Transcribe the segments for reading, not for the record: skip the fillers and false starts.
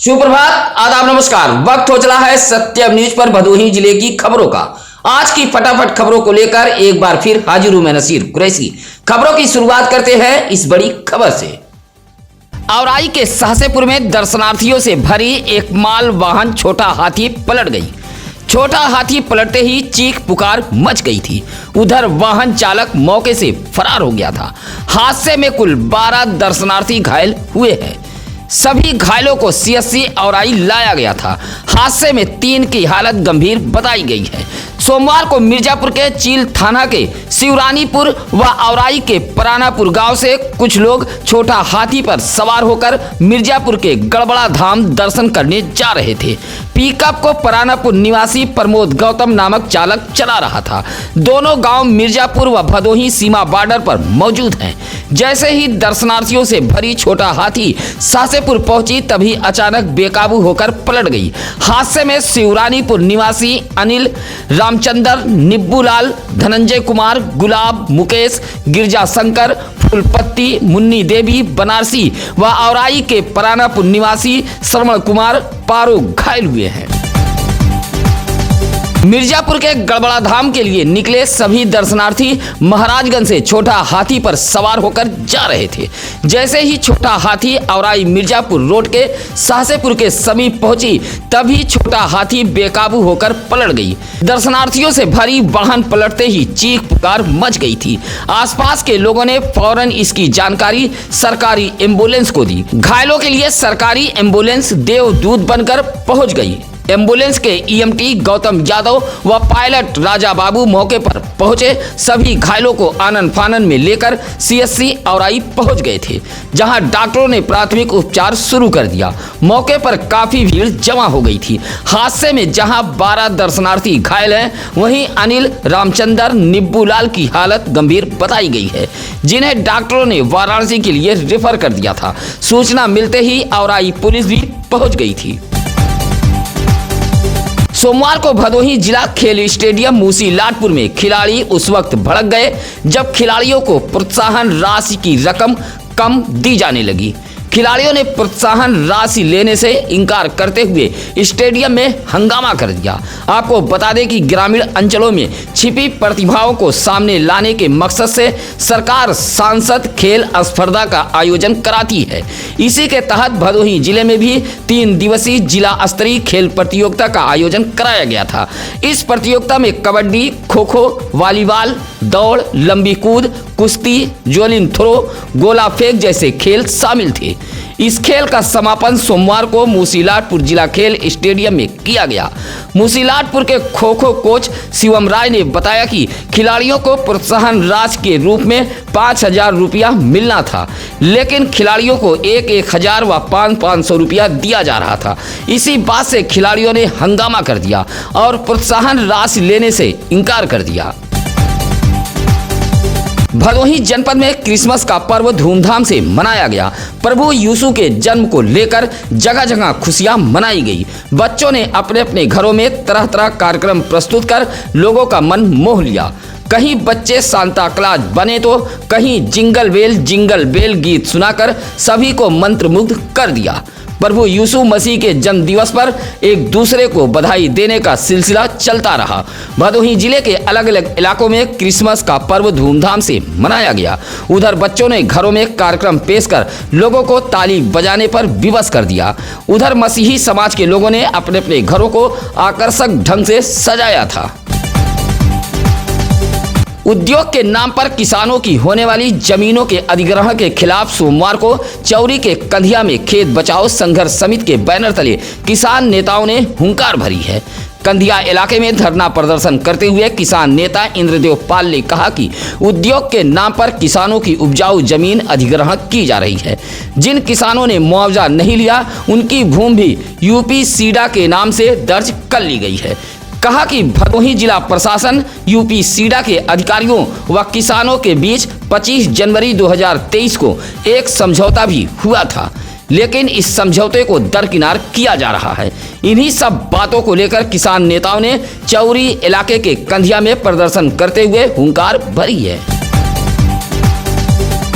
सुप्रभात, आदाब, नमस्कार। वक्त हो चला है सत्यम न्यूज पर भदोही जिले की खबरों का। आज की फटाफट खबरों को लेकर एक बार फिर हाजिर हूं मैं नसीर कुरैशी। खबरों की शुरुआत करते हैं इस बड़ी खबर से। औराई के सहसेपुर में दर्शनार्थियों से भरी एक माल वाहन छोटा हाथी पलट गई। छोटा हाथी पलटते ही चीख पुकार मच गई थी। उधर वाहन चालक मौके से फरार हो गया था। हादसे में कुल 12 दर्शनार्थी घायल हुए हैं। सभी घायलों को सीएससी औराई लाया गया था। हादसे में 3 की हालत गंभीर बताई गई है। सोमवार को मिर्जापुर के चील थाना के शिवरानीपुर व औराई के परानापुर गांव से कुछ लोग छोटा हाथी पर सवार होकर मिर्जापुर के गड़बड़ा धाम दर्शन करने जा रहे थे। पिकअप को परानापुर निवासी प्रमोद गौतम नामक चालक चला रहा था। दोनों गांव मिर्जापुर व भदोही सीमा बॉर्डर पर मौजूद हैं। जैसे ही दर्शनार्थियों से भरी छोटा हाथी सहसेपुर पहुंची तभी अचानक बेकाबू होकर पलट गई। हादसे में शिवरानीपुर निवासी अनिल, रामचंद्र, निब्बूलाल, धनंजय कुमार, गुलाब, मुकेश, गिरजा शंकर, फुलपत्ती, मुन्नी देवी, बनारसी व औराई के परानापुर निवासी श्रवण कुमार पारो घायल हुए हैं। मिर्जापुर के गड़बड़ा धाम के लिए निकले सभी दर्शनार्थी महाराजगंज से छोटा हाथी पर सवार होकर जा रहे थे। जैसे ही छोटा हाथी औराई मिर्जापुर रोड के सहसेपुर के समीप पहुंची तभी छोटा हाथी बेकाबू होकर पलट गई। दर्शनार्थियों से भरी वाहन पलटते ही चीख पुकार मच गई थी। आसपास के लोगों ने फौरन इसकी जानकारी सरकारी एम्बुलेंस को दी। घायलों के लिए सरकारी एम्बुलेंस देवदूत बनकर पहुंच गई। एम्बुलेंस के ईएमटी गौतम यादव व पायलट राजा बाबू मौके पर पहुंचे। सभी घायलों को आनन फानन में लेकर सीएससी औराई पहुंच गए थे, जहां डॉक्टरों ने प्राथमिक उपचार शुरू कर दिया। मौके पर काफी भीड़ जमा हो गई थी। हादसे में जहां 12 दर्शनार्थी घायल हैं, वहीं अनिल, रामचंद्र, निब्बूलाल की हालत गंभीर बताई गई है, जिन्हें डॉक्टरों ने वाराणसी के लिए रेफर कर दिया था। सूचना मिलते ही औराई पुलिस भी पहुंच गई थी। सोमवार को भदोही जिला खेल स्टेडियम मूसीलाटपुर में खिलाड़ी उस वक्त भड़क गए जब खिलाड़ियों को प्रोत्साहन राशि की रकम कम दी जाने लगी। खिलाड़ियों ने प्रोत्साहन राशि लेने से इनकार करते हुए स्टेडियम में हंगामा कर दिया। आपको बता दें कि ग्रामीण अंचलों में छिपी प्रतिभाओं को सामने लाने के मकसद से सरकार सांसद खेल स्पर्धा का आयोजन कराती है। इसी के तहत भदोही जिले में भी 3 दिवसीय जिला स्तरीय खेल प्रतियोगिता का आयोजन कराया गया था। इस प्रतियोगिता में कबड्डी, खो खो, वॉलीबॉल, दौड़, लंबी कूद, कुश्ती, जैवलिन थ्रो, गोला फेंक जैसे खेल शामिल थे। इस खेल का समापन सोमवार को मूसीलाटपुर जिला खेल स्टेडियम में किया गया। मूसीलाटपुर के खो खो कोच शिवम राय ने बताया कि खिलाड़ियों को प्रोत्साहन राशि के रूप में 5,000 रुपया मिलना था, लेकिन खिलाड़ियों को 1,000 व 500 रुपया दिया जा रहा था। इसी बात से खिलाड़ियों ने हंगामा कर दिया और प्रोत्साहन राशि लेने से इनकार कर दिया। भदोही जनपद में क्रिसमस का पर्व धूमधाम से मनाया गया। प्रभु यीशु के जन्म को लेकर जगह जगह खुशियां मनाई गई। बच्चों ने अपने अपने घरों में तरह तरह कार्यक्रम प्रस्तुत कर लोगों का मन मोह लिया। कहीं बच्चे सांता क्लॉज बने तो कहीं जिंगल बेल गीत सुनाकर सभी को मंत्रमुग्ध कर दिया। प्रभु यीशु मसीह के जन्म दिवस पर एक दूसरे को बधाई देने का सिलसिला चलता रहा। भदोही जिले के अलग अलग इलाकों में क्रिसमस का पर्व धूमधाम से मनाया गया। उधर बच्चों ने घरों में कार्यक्रम पेश कर लोगों को ताली बजाने पर विवश कर दिया। उधर मसीही समाज के लोगों ने अपने अपने घरों को आकर्षक ढंग से सजाया था। उद्योग के नाम पर किसानों की होने वाली जमीनों के अधिग्रहण के खिलाफ सोमवार को चौरी के कंधिया में खेत बचाओ संघर्ष समिति के बैनर तले किसान नेताओं ने हुंकार भरी है। कंधिया इलाके में धरना प्रदर्शन करते हुए किसान नेता इंद्रदेव पाल ने कहा कि उद्योग के नाम पर किसानों की उपजाऊ जमीन अधिग्रहण की जा रही है। जिन किसानों ने मुआवजा नहीं लिया उनकी भूमि भी यूपी सीडा के नाम से दर्ज कर ली गई है। कहा कि भदोही जिला प्रशासन यूपी सीडा के अधिकारियों व किसानों के बीच 25 जनवरी 2023 को एक समझौता भी हुआ था, लेकिन इस समझौते को दरकिनार किया जा रहा है। इन्हीं सब बातों को लेकर किसान नेताओं ने चौरी इलाके के कंधिया में प्रदर्शन करते हुए हुंकार भरी है।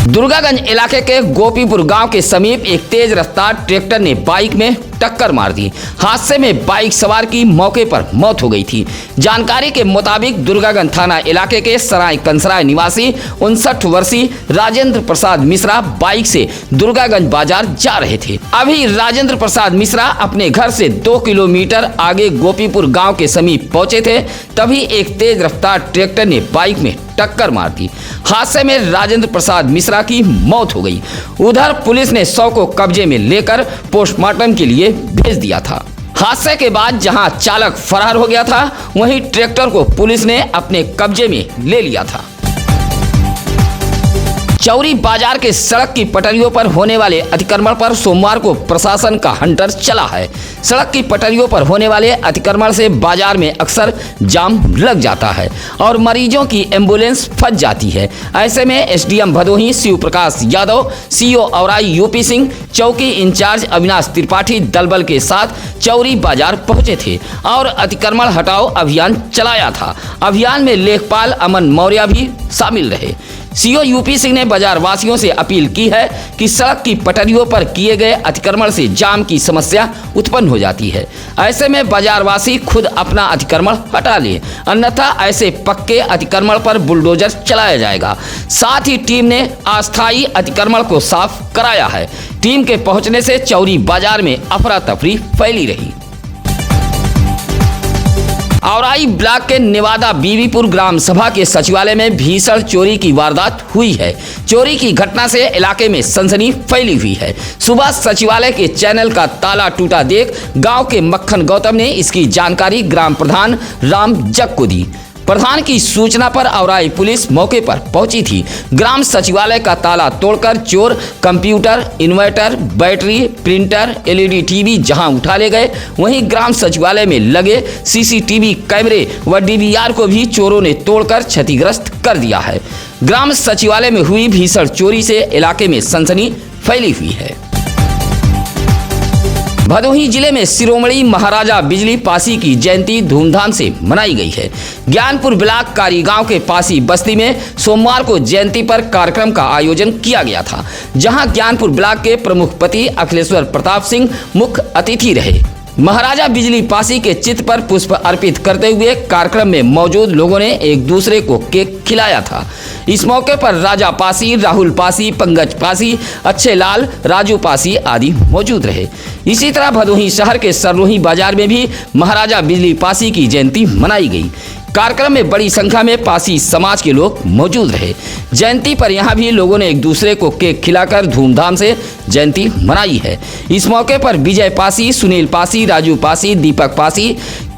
दुर्गागंज इलाके के गोपीपुर गांव के समीप एक तेज रफ्तार ट्रैक्टर ने बाइक में टक्कर मार दी। हादसे में बाइक सवार की मौके पर मौत हो गई थी। जानकारी के मुताबिक दुर्गागंज थाना इलाके के सराय कंसराय निवासी 59 वर्षीय राजेंद्र प्रसाद मिश्रा बाइक से दुर्गागंज बाजार जा रहे थे। अभी राजेंद्र प्रसाद मिश्रा अपने घर से 2 किलोमीटर आगे गोपीपुर गांव के समीप पहुंचे थे, तभी एक तेज रफ्तार ट्रैक्टर ने बाइक में टक्कर मार दी। हादसे में राजेंद्र प्रसाद मिश्रा की मौत हो गई। उधर पुलिस ने शव को कब्जे में लेकर पोस्टमार्टम के लिए भेज दिया था। हादसे के बाद जहां चालक फरार हो गया था, वहीं ट्रैक्टर को पुलिस ने अपने कब्जे में ले लिया था। चौरी बाजार के सड़क की पटरियों पर होने वाले अतिक्रमण पर सोमवार को प्रशासन का हंटर चला है। सड़क की पटरियों पर होने वाले अतिक्रमण से बाजार में अक्सर जाम लग जाता है और मरीजों की एम्बुलेंस फंस जाती है। ऐसे में SDM Bhadohi Shiv Prakash Yadav, CO Aurai UP Singh, चौकी इंचार्ज अविनाश त्रिपाठी दलबल के साथ चौरी बाजार पहुंचे थे और अतिक्रमण हटाओ अभियान चलाया था। अभियान में लेखपाल अमन मौर्य भी शामिल रहे। सीओ यूपी सिंह ने बाजार वासियों से अपील की है कि सड़क की पटरियों पर किए गए अतिक्रमण से जाम की समस्या उत्पन्न हो जाती है। ऐसे में बाजारवासी खुद अपना अतिक्रमण हटा लें, अन्यथा ऐसे पक्के अतिक्रमण पर बुलडोजर चलाया जाएगा। साथ ही टीम ने अस्थायी अतिक्रमण को साफ कराया है। टीम के पहुंचने से चौरी बाजार में अफरा तफरी फैली रही। औराई ब्लॉक के नेवादा बीबीपुर ग्राम सभा के सचिवालय में भीषण चोरी की वारदात हुई है। चोरी की घटना से इलाके में सनसनी फैली हुई है। सुबह सचिवालय के चैनल का ताला टूटा देख गांव के मक्खन गौतम ने इसकी जानकारी ग्राम प्रधान राम जग को दी। प्रधान की सूचना पर औराई पुलिस मौके पर पहुंची थी। ग्राम सचिवालय का ताला तोड़कर चोर computer, inverter, battery, printer, LED TV जहां उठा ले गए, वहीं ग्राम सचिवालय में लगे सीसीटीवी कैमरे व डीवीआर को भी चोरों ने तोड़कर क्षतिग्रस्त कर दिया है। ग्राम सचिवालय में हुई भीषण चोरी से इलाके में सनसनी फैली हुई है। भदोही जिले में शिरोमणि महाराजा बिजली पासी की जयंती धूमधाम से मनाई गई है। ज्ञानपुर ब्लॉक कारी गांव के पासी बस्ती में सोमवार को जयंती पर कार्यक्रम का आयोजन किया गया था, जहां ज्ञानपुर ब्लॉक के प्रमुख पति अखिलेश्वर प्रताप सिंह मुख्य अतिथि रहे। महाराजा बिजली पासी के चित्र पर पुष्प अर्पित करते हुए कार्यक्रम में मौजूद लोगों ने एक दूसरे को केक खिलाया था। इस मौके पर राजा पासी, राहुल पासी, पंकज पासी, अच्छे लाल, राजू पासी आदि मौजूद रहे। इसी तरह भदोही शहर के सररोही बाजार में भी महाराजा बिजली पासी की जयंती मनाई गई। कार्यक्रम में बड़ी संख्या में पासी समाज के लोग मौजूद रहे। जयंती पर यहां भी लोगों ने एक दूसरे को केक खिलाकर धूमधाम से जयंती मनाई है। इस मौके पर विजय पासी, सुनील पासी, राजू पासी, दीपक पासी,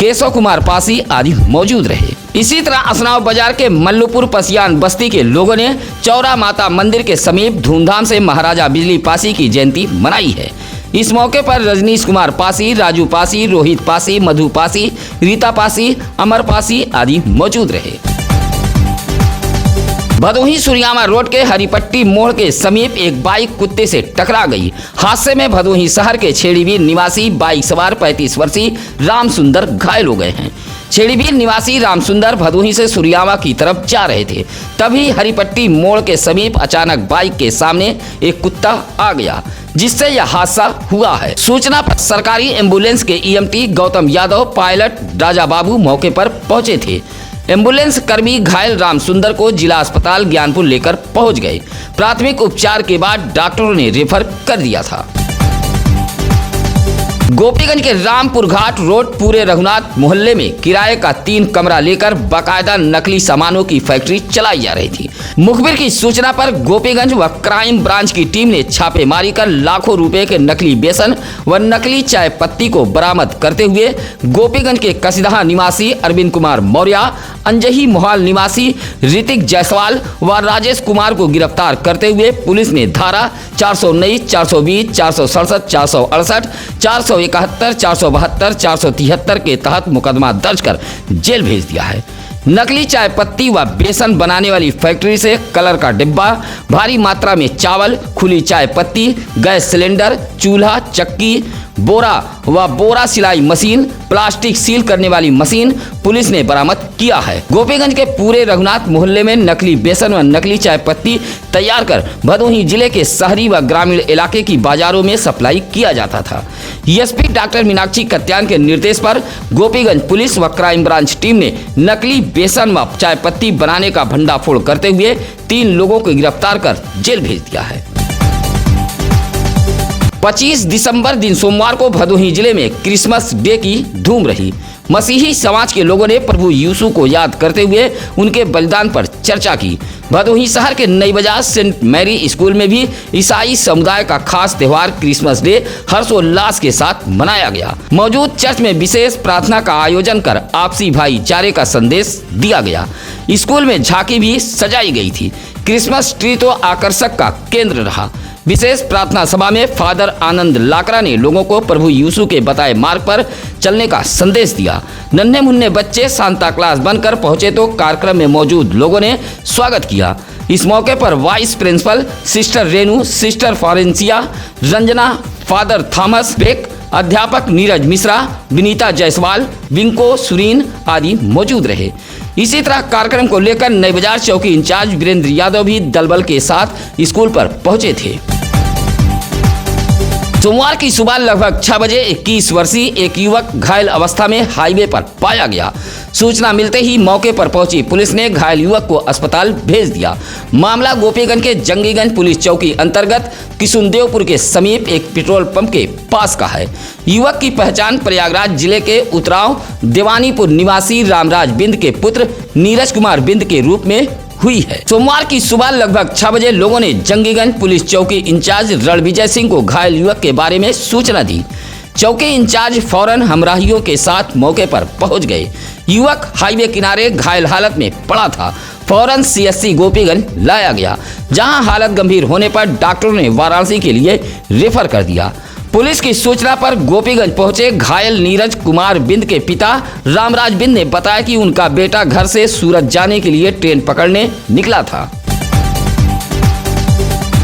केशव कुमार पासी आदि मौजूद रहे। इसी तरह असनाव बाजार के मल्लुपुर पसियान बस्ती के लोगों ने चौरा माता मंदिर के समीप धूमधाम से महाराजा बिजली पासी की जयंती मनाई है। इस मौके पर रजनीश कुमार पासी, राजू पासी, रोहित पासी, मधु पासी, रीता पासी, अमर पासी आदि मौजूद रहे। भदोही सुरियामा रोड के हरिपट्टी मोड़ के समीप एक बाइक कुत्ते से टकरा गई। हादसे में भदोही शहर के छेड़ीवीर निवासी बाइक सवार 35 वर्षीय राम सुंदर घायल हो गए हैं। छेड़ीवीर निवासी राम सुंदर भदोही से सुरियामा की तरफ जा रहे थे, तभी हरिपट्टी मोड़ के समीप अचानक बाइक के सामने एक कुत्ता आ गया, जिससे यह हादसा हुआ है। सूचना पर सरकारी एम्बुलेंस के ईएमटी गौतम यादव, पायलट राजा बाबू मौके पर पहुंचे थे। एम्बुलेंस कर्मी घायल राम सुंदर को जिला अस्पताल ज्ञानपुर लेकर पहुंच गए। प्राथमिक उपचार के बाद डॉक्टरों ने रेफर कर दिया था। गोपीगंज के रामपुर घाट रोड पूरे रघुनाथ मोहल्ले में किराए का 3 कमरा लेकर बाकायदा नकली सामानों की फैक्ट्री चलाई जा रही थी। मुखबिर की सूचना पर गोपीगंज व क्राइम ब्रांच की टीम ने छापेमारी कर लाखों रुपए के नकली बेसन व नकली चाय पत्ती को बरामद करते हुए गोपीगंज के कसिदहा निवासी अरविंद कुमार मौर्य, अंजही मोहाल निवासी ऋतिक जायसवाल व राजेश कुमार को गिरफ्तार करते हुए पुलिस ने धारा 419, 420, 467, 468, 471, 472, 473 के तहत मुकदमा दर्ज कर जेल भेज दिया है। नकली चाय पत्ती व बेसन बनाने वाली फैक्ट्री से कलर का डिब्बा, भारी मात्रा में चावल, खुली चाय पत्ती, गैस सिलेंडर, चूल्हा, चक्की, बोरा व बोरा सिलाई मशीन, प्लास्टिक सील करने वाली मशीन, पुलिस ने बरामद किया है। गोपीगंज के पूरे रघुनाथ मोहल्ले में नकली बेसन व नकली चाय पत्ती तैयार कर भदोही जिले के शहरी व ग्रामीण इलाके की बाजारों में सप्लाई किया जाता था। एसपी डॉक्टर मीनाक्षी कत्यान के निर्देश पर गोपीगंज पुलिस व क्राइम ब्रांच टीम ने नकली बेसन व चाय पत्ती बनाने का भंडाफोड़ करते हुए 3 लोगों को गिरफ्तार कर जेल भेज दिया है। 25 दिसंबर दिन सोमवार को भदोही जिले में क्रिसमस डे की धूम रही। मसीही समाज के लोगों ने प्रभु यीशु को याद करते हुए उनके बलिदान पर चर्चा की। भदोही शहर के नई बाजार सेंट मैरी स्कूल में भी ईसाई समुदाय का खास त्योहार क्रिसमस डे हर्षोल्लास के साथ मनाया गया। मौजूद चर्च में विशेष प्रार्थना का आयोजन कर आपसी भाईचारे का संदेश दिया गया। स्कूल में झांकी भी सजाई गई थी। क्रिसमस ट्री तो आकर्षक का केंद्र रहा। विशेष प्रार्थना सभा में फादर आनंद लाकरा ने लोगों को प्रभु यीशु के बताए मार्ग पर चलने का संदेश दिया। नन्हे मुन्ने बच्चे सांता क्लॉस बनकर पहुंचे तो कार्यक्रम में मौजूद लोगों ने स्वागत किया। इस मौके पर vice principal sister Renu, sister फॉरेंसिया रंजना, फादर थॉमस बेक, अध्यापक नीरज मिश्रा, विनीता जायसवाल, विंको सुरीन आदि मौजूद रहे। इसी तरह कार्यक्रम को लेकर नई बाजार चौकी इंचार्ज वीरेंद्र यादव भी दलबल के साथ स्कूल पर पहुंचे थे। सोमवार की सुबह लगभग 6 बजे 21 वर्षीय एक युवक घायल अवस्था में हाईवे पर पाया गया। सूचना मिलते ही मौके पर पहुंची पुलिस ने घायल युवक को अस्पताल भेज दिया। मामला गोपीगंज के जंगीगंज पुलिस चौकी अंतर्गत किशुनदेवपुर के समीप एक पेट्रोल पंप के पास का है। युवक की पहचान प्रयागराज जिले के उतराव देवानीपुर निवासी रामराज बिंद के पुत्र नीरज कुमार बिंद के रूप में हुई है। सोमवार की सुबह लगभग 6 बजे लोगों ने जंगीगंज पुलिस चौकी इंचार्ज रणविजय सिंह को घायल युवक के बारे में सूचना दी। चौकी इंचार्ज फौरन हमराहियों के साथ मौके पर पहुंच गए। युवक हाईवे किनारे घायल हालत में पड़ा था। फौरन सीएससी गोपीगंज लाया गया, जहां हालत गंभीर होने पर डॉक्टरों ने वाराणसी के लिए रेफर कर दिया। पुलिस की सूचना पर गोपीगंज पहुंचे घायल नीरज कुमार बिंद के पिता रामराज बिंद ने बताया कि उनका बेटा घर से सूरत जाने के लिए ट्रेन पकड़ने निकला था।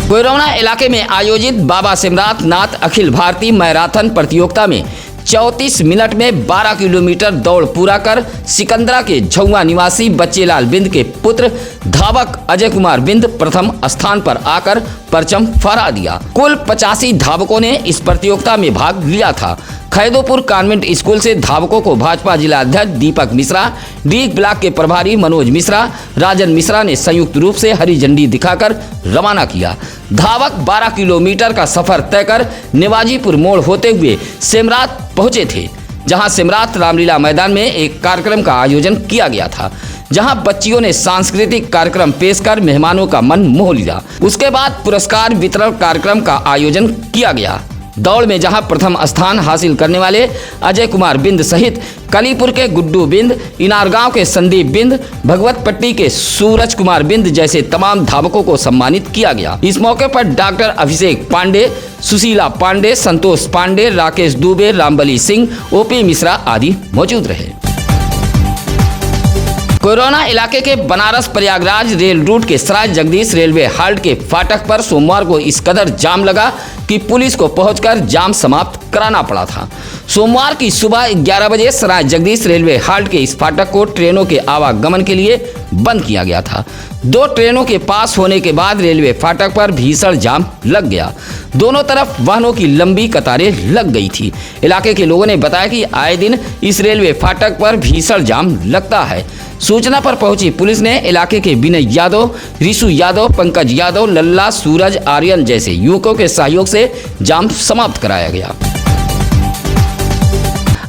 कोयरौना इलाके में आयोजित बाबा सिमरात नाथ अखिल भारतीय मैराथन प्रतियोगिता में 34 मिनट में 12 किलोमीटर दौड़ पूरा कर सिकंदरा के झौवा निवासी बच्चेलाल बिंद के पुत्र धावक अजय कुमार बिंद प्रथम स्थान पर आकर परचम फहरा दिया। कुल 85 धावकों ने इस प्रतियोगिता में भाग लिया था। खैदोपुर कॉन्वेंट स्कूल से धावकों को भाजपा जिला अध्यक्ष दीपक मिश्रा, डी ब्लॉक के प्रभारी मनोज मिश्रा, राजन मिश्रा ने संयुक्त रूप से हरी झंडी दिखाकर रवाना किया। धावक 12 किलोमीटर का सफर तय कर नेवाजीपुर मोड़ होते हुए सिमरात पहुंचे थे, जहां सिमरात रामलीला मैदान में एक कार्यक्रम का आयोजन किया गया था, जहां बच्चियों ने सांस्कृतिक कार्यक्रम पेश कर मेहमानों का मन मोह लिया। उसके बाद पुरस्कार वितरण कार्यक्रम का आयोजन किया गया। दौड़ में जहां प्रथम स्थान हासिल करने वाले अजय कुमार बिंद सहित कलीपुर के गुड्डू बिंद, इनारगांव के संदीप बिंद, भगवतपट्टी के सूरज कुमार बिंद जैसे तमाम धावकों को सम्मानित किया गया। इस मौके पर डॉक्टर अभिषेक पांडे, सुशीला पांडे, संतोष पांडे, राकेश दुबे, रामबली सिंह, ओपी मिश्रा आदि मौजूद रहे। कोयरौना इलाके के बनारस प्रयागराज रेल रूट के सराय जगदीश रेलवे हाल्ट के फाटक पर सोमवार को इस कदर जाम लगा कि पुलिस को पहुंचकर जाम समाप्त कराना पड़ा था। सोमवार की सुबह 11 बजे सराय जगदीश रेलवे हाल्ट के इस फाटक को ट्रेनों के आवागमन के लिए बंद किया गया था। 2 ट्रेनों के पास होने के बाद रेलवे फाटक पर भीषण जाम लग गया। दोनों तरफ वाहनों की लंबी कतारें लग गई थी। इलाके के लोगों ने बताया कि आए दिन इस रेलवे फाटक पर भीषण जाम लगता है। सूचना पर पहुंची पुलिस ने इलाके के विनय यादव, रिशु यादव, पंकज यादव, लल्ला, सूरज, आर्यन जैसे युवकों के सहयोग से जाम समाप्त कराया गया।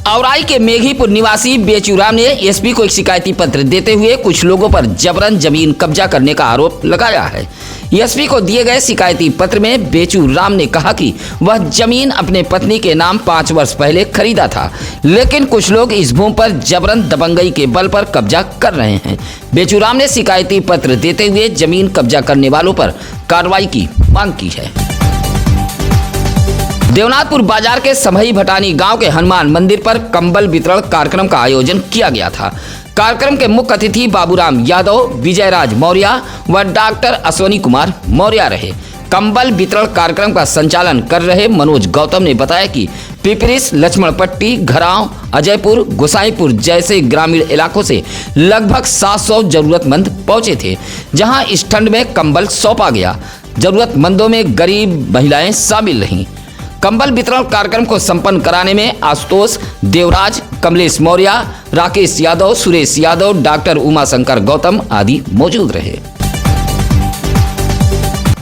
औराई के मेघीपुर निवासी बेचूराम ने एसपी को एक शिकायती पत्र देते हुए कुछ लोगों पर जबरन जमीन कब्जा करने का आरोप लगाया है। एसपी को दिए गए शिकायती पत्र में बेचूराम ने कहा कि वह जमीन अपने पत्नी के नाम 5 वर्ष पहले खरीदा था, लेकिन कुछ लोग इस भूमि पर जबरन दबंगई के बल पर कब्जा कर रहे हैं। बेचूराम ने शिकायती पत्र देते हुए जमीन कब्जा करने वालों पर कार्रवाई की मांग की है। देवनाथपुर बाजार के समही भटानी गांव के हनुमान मंदिर पर कंबल वितरण कार्यक्रम का आयोजन किया गया था। कार्यक्रम के मुख्य अतिथि बाबूराम यादव, विजयराज मौर्य व डॉक्टर अश्वनी कुमार मौर्य रहे। कंबल वितरण कार्यक्रम का संचालन कर रहे मनोज गौतम ने बताया कि पिपरिस, लक्ष्मणपट्टी, घराव, अजयपुर, गोसाईपुर जैसे ग्रामीण इलाकों से लगभग 700 जरूरतमंद पहुंचे थे, जहां इस ठंड में कंबल सौंपा गया। जरूरतमंदों में गरीब महिलाएं शामिल रहीं। कंबल वितरण कार्यक्रम को संपन्न कराने में आशुतोष देवराज, कमलेश मौर्य, राकेश यादव, सुरेश यादव, डॉक्टर उमाशंकर गौतम आदि मौजूद रहे।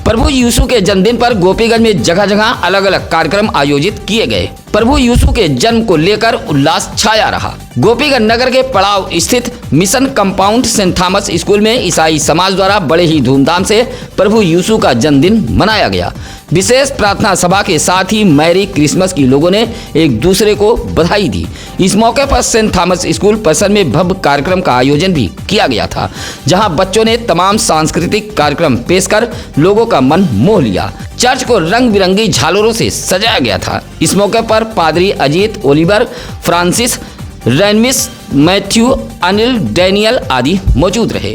प्रभु यीशु के जन्मदिन पर गोपीगंज में जगह जगह अलग अलग कार्यक्रम आयोजित किए गए। प्रभु यीशु के जन्म को लेकर उल्लास छाया रहा। गोपीगंज नगर के पड़ाव स्थित mission compound saint Thomas school में ईसाई समाज द्वारा बड़े ही धूमधाम से प्रभु यीशु का जन्मदिन मनाया गया। विशेष प्रार्थना सभा के साथ ही मैरी क्रिसमस की लोगों ने एक दूसरे को बधाई दी। इस मौके पर सेंट थॉमस स्कूल परिसर में भव्य कार्यक्रम का आयोजन भी किया गया था, जहां बच्चों ने तमाम सांस्कृतिक कार्यक्रम पेश कर लोगों का मन मोह लिया। चर्च को रंग बिरंगी झालरों से सजाया गया था। इस मौके पर पादरी अजीत, ओलिवर, फ्रांसिस, रेनमिस, मैथ्यू, अनिल, डैनियल आदि मौजूद रहे।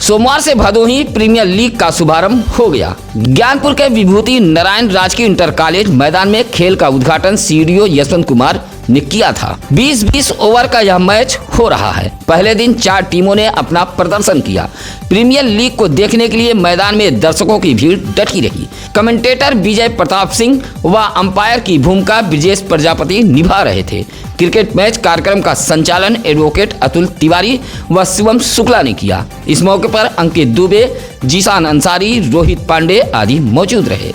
सोमवार से भदोही प्रीमियर लीग का शुभारंभ हो गया। ज्ञानपुर के विभूति नारायण राजकीय इंटर कॉलेज मैदान में खेल का उद्घाटन सीडीओ यशवंत कुमार ने किया था। 20-20 ओवर का यह मैच हो रहा है। पहले दिन 4 टीमों ने अपना प्रदर्शन किया। प्रीमियर लीग को देखने के लिए मैदान में दर्शकों की भीड़ डटी रही। कमेंटेटर विजय प्रताप सिंह व अंपायर की भूमिका ब्रिजेश प्रजापति निभा रहे थे। क्रिकेट मैच कार्यक्रम का संचालन एडवोकेट अतुल तिवारी व शिवम शुक्ला ने किया। इस मौके पर अंकित दुबे, जीशान अंसारी, रोहित पांडे आदि मौजूद रहे।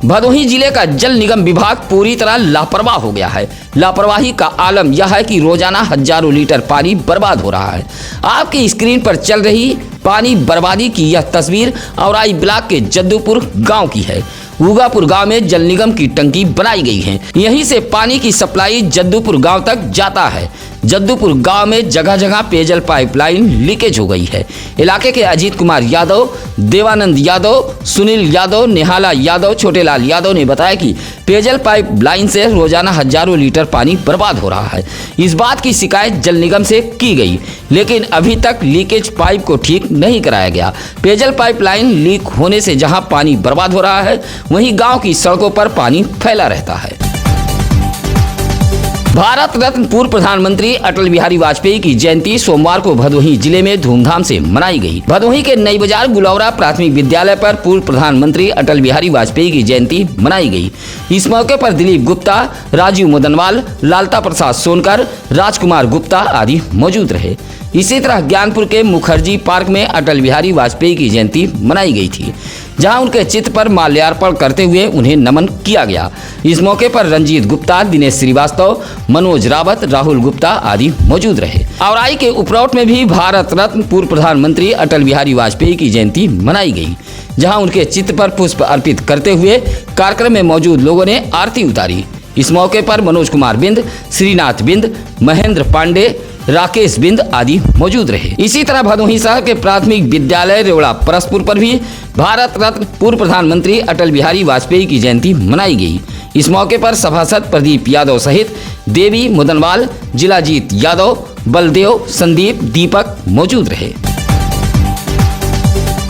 भदोही जिले का जल निगम विभाग पूरी तरह लापरवाह हो गया है। लापरवाही का आलम यह है कि रोजाना हजारों लीटर पानी बर्बाद हो रहा है। आपकी स्क्रीन पर चल रही पानी बर्बादी की यह तस्वीर औराई ब्लॉक के जद्दूपुर गांव की है। उगापुर गांव में जल निगम की टंकी बनाई गई है। यहीं से पानी की सप्लाई जद्दूपुर गांव तक जाता है। जद्दूपुर गांव में जगह जगह पेयजल पाइपलाइन लीकेज हो गई है। इलाके के अजीत कुमार यादव, देवानंद यादव, सुनील यादव, निहाला यादव, छोटेलाल यादव ने बताया कि पेयजल पाइपलाइन से रोजाना हजारों लीटर पानी बर्बाद हो रहा है। इस बात की शिकायत जल निगम से की गई, लेकिन अभी तक लीकेज पाइप को ठीक नहीं कराया गया। पेयजल पाइपलाइन लीक होने से जहां पानी बर्बाद हो रहा है, वहीं गांव की सड़कों पर पानी फैला रहता है। भारत रत्न पूर्व प्रधानमंत्री अटल बिहारी वाजपेयी की जयंती सोमवार को भदोही जिले में धूमधाम से मनाई गई। भदोही के नई बाजार गुलौरा प्राथमिक विद्यालय पर पूर्व प्रधानमंत्री अटल बिहारी वाजपेयी की जयंती मनाई गई। इस मौके पर दिलीप गुप्ता, राजीव मदनवाल, लालता प्रसाद सोनकर, राजकुमार गुप्ता आदि मौजूद रहे। इसी तरह ज्ञानपुर के मुखर्जी पार्क में अटल बिहारी वाजपेयी की जयंती मनाई गई थी, जहां उनके चित्र पर माल्यार्पण करते हुए उन्हें नमन किया गया। इस मौके पर रंजीत गुप्ता, दिनेश श्रीवास्तव, मनोज रावत, राहुल गुप्ता आदि मौजूद रहे। औराई के उपरौट में भी भारत रत्न पूर्व प्रधानमंत्री अटल बिहारी वाजपेयी की जयंती मनाई गई, जहां उनके चित्र पर पुष्प अर्पित करते हुए कार्यक्रम में मौजूद लोगों ने आरती उतारी। इस मौके पर मनोज कुमार बिंद, श्रीनाथ बिंद, महेंद्र पांडे, राकेश बिंद आदि मौजूद रहे। इसी तरह भदोही शहर के प्राथमिक विद्यालय रेवड़ा परसपुर पर भी भारत रत्न पूर्व प्रधानमंत्री अटल बिहारी वाजपेयी की जयंती मनाई गई। इस मौके पर सभासद प्रदीप यादव सहित देवी मुदनवाल, जिलाजीत यादव, बलदेव, संदीप, दीपक मौजूद रहे।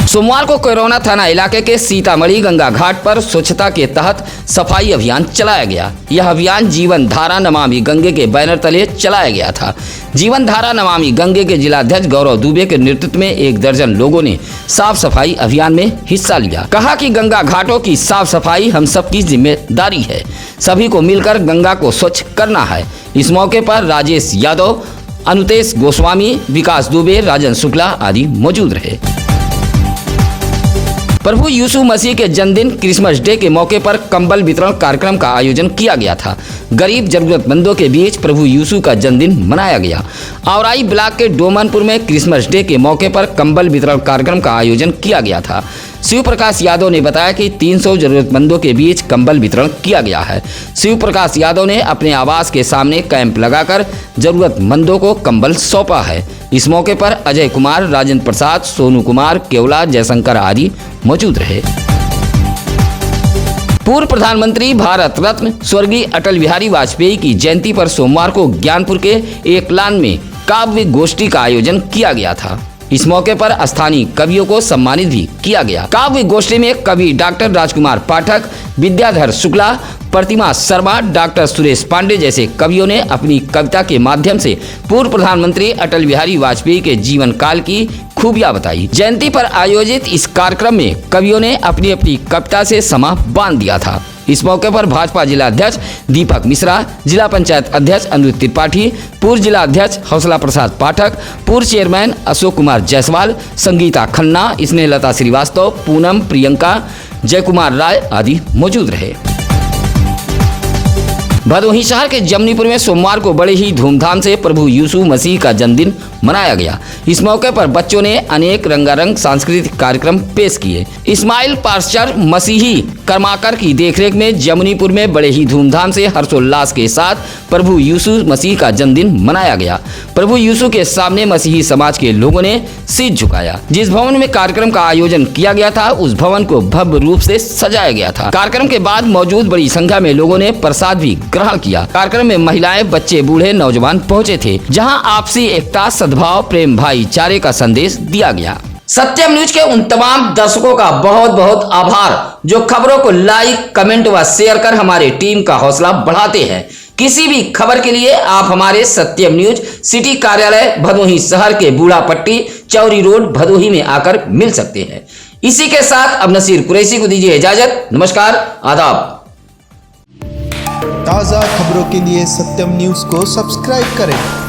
सोमवार को कोरोना थाना इलाके के सीतामढ़ी गंगा घाट पर स्वच्छता के तहत सफाई अभियान चलाया गया। यह अभियान जीवन धारा नमामि गंगे के बैनर तले चलाया गया था। जीवन धारा नमामि गंगे के जिलाध्यक्ष गौरव दुबे के नेतृत्व में 1 दर्जन लोगों ने साफ सफाई अभियान में हिस्सा लिया। कहा कि गंगा घाटों की साफ सफाई हम सबकी जिम्मेदारी है। सभी को मिलकर गंगा को स्वच्छ करना है। इस मौके पर राजेश यादव, अनुतेश गोस्वामी, विकास दुबे, राजन शुक्ला आदि मौजूद रहे। प्रभु यीशु मसीह के जन्मदिन क्रिसमस डे के मौके पर कंबल वितरण कार्यक्रम का आयोजन किया गया था। गरीब जरूरतमंदों के बीच प्रभु यीशु का जन्मदिन मनाया गया। औराई ब्लॉक के डोमनपुर में क्रिसमस डे के मौके पर कंबल वितरण कार्यक्रम का आयोजन किया गया था। शिव प्रकाश यादव ने बताया कि 300 जरूरतमंदों के बीच कंबल वितरण किया गया है। शिव प्रकाश यादव ने अपने आवास के सामने कैंप लगाकर जरूरतमंदों को कंबल सौंपा है। इस मौके पर अजय कुमार, राजेंद्र प्रसाद, सोनू कुमार, केवला, जयशंकर आदि मौजूद रहे। पूर्व प्रधानमंत्री भारत रत्न स्वर्गीय अटल बिहारी वाजपेयी की जयंती पर सोमवार को ज्ञानपुर के एकलान में काव्य गोष्ठी का आयोजन किया गया था। इस मौके पर स्थानीय कवियों को सम्मानित भी किया गया। काव्य गोष्ठी में कवि डॉक्टर राजकुमार पाठक, विद्याधर शुक्ला, प्रतिमा शर्मा, डॉक्टर सुरेश पांडे जैसे कवियों ने अपनी कविता के माध्यम से पूर्व प्रधानमंत्री अटल बिहारी वाजपेयी के जीवन काल की खूबियां बताई। जयंती पर आयोजित इस कार्यक्रम में कवियों ने अपनी अपनी कविता से समा बांध दिया था। इस मौके पर भाजपा जिला अध्यक्ष दीपक मिश्रा, जिला पंचायत अध्यक्ष अनिरुद्ध त्रिपाठी, पूर्व जिला अध्यक्ष हौसला प्रसाद पाठक, पूर्व चेयरमैन अशोक कुमार जायसवाल, संगीता खन्ना, स्नेहलता श्रीवास्तव, पूनम, प्रियंका, जय कुमार राय आदि मौजूद रहे। भदोही शहर के जमनीपुर में सोमवार को बड़े ही धूमधाम से प्रभु यीशु मसीह का जन्मदिन मनाया गया। इस मौके पर बच्चों ने अनेक रंगारंग सांस्कृतिक कार्यक्रम पेश किए। इस्माइल पास्टर मसीही कर्माकर की देखरेख में जमनीपुर में बड़े ही धूमधाम से हर्षोल्लास के साथ प्रभु यीशु मसीह का जन्मदिन मनाया गया। प्रभु यीशु के सामने मसीही समाज के लोगों ने सिर झुकाया। जिस भवन में कार्यक्रम का आयोजन किया गया था, उस भवन को भव्य रूप से सजाया गया था। कार्यक्रम के बाद मौजूद बड़ी संख्या में लोगों ने प्रसाद भी ग्रहण किया। कार्यक्रम में महिलाएं, बच्चे, बूढ़े, नौजवान पहुंचे थे, जहां आपसी एकता, सद्भाव, प्रेम, भाईचारे का संदेश दिया गया। सत्यम न्यूज के उन तमाम दर्शकों का बहुत बहुत आभार जो खबरों को लाइक, कमेंट व शेयर कर हमारे टीम का हौसला बढ़ाते हैं। किसी भी खबर के लिए आप हमारे सत्यम न्यूज सिटी कार्यालय भदोही शहर के बूढ़ा पट्टी चौरी रोड भदोही में आकर मिल सकते हैं। इसी के साथ अब नसीर कुरैशी को दीजिए इजाजत। नमस्कार, आदाब। ताज़ा खबरों के लिए सत्यम न्यूज़ को सब्सक्राइब करें।